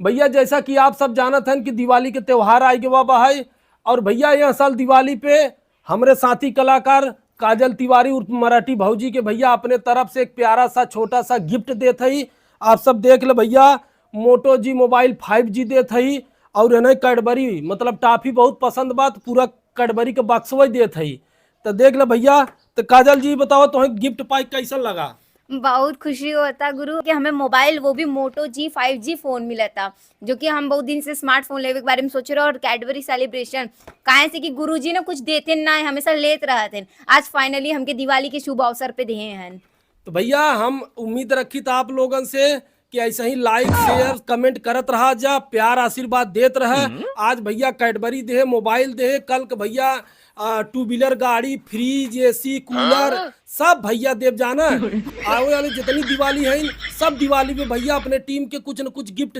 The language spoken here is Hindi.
भैया जैसा कि आप सब जानत हैं कि दिवाली के त्योहार आए गए बा है। और भैया यह साल दिवाली पे हमारे साथी कलाकार काजल तिवारी उर्फ मराठी भौजी के भैया अपने तरफ से एक प्यारा सा छोटा सा गिफ्ट देत हई। आप सब देख ले भैया, मोटो जी मोबाइल 5G देत हई। और है कैडबरी मतलब टॉफी बहुत पसंद बात, पूरा कैडबरी के बक्सवा देत हई। तो देख ले भैया, तो काजल जी बताओ तुम्हें गिफ्ट पाई कैसा लगा? बहुत खुशी होता गुरु कि हमें मोबाइल वो भी मोटो जी 5G फोन मिला था, जो कि हम बहुत दिन से स्मार्टफोन लेने के बारे में सोच रहे। और कैडबरी सेलिब्रेशन काहे से कि गुरुजी ने कुछ देते ना है, हमेशा लेते रहते हैं। आज फाइनली हमके दिवाली के शुभ अवसर पे दिए हैं। तो भैया हम उम्मीद रखी था आप लोगन से कि ऐसे ही लाइक शेयर कमेंट करत रहा जा, प्यार आशीर्वाद देत रहे। आज भैया कैडबरी दे, मोबाइल दे, कल के भैया 2 व्हीलर गाड़ी, फ्रिज, AC, कूलर सब भैया देव जाना। आने वाली जितनी दिवाली है सब दिवाली में भैया अपने टीम के कुछ न कुछ गिफ्ट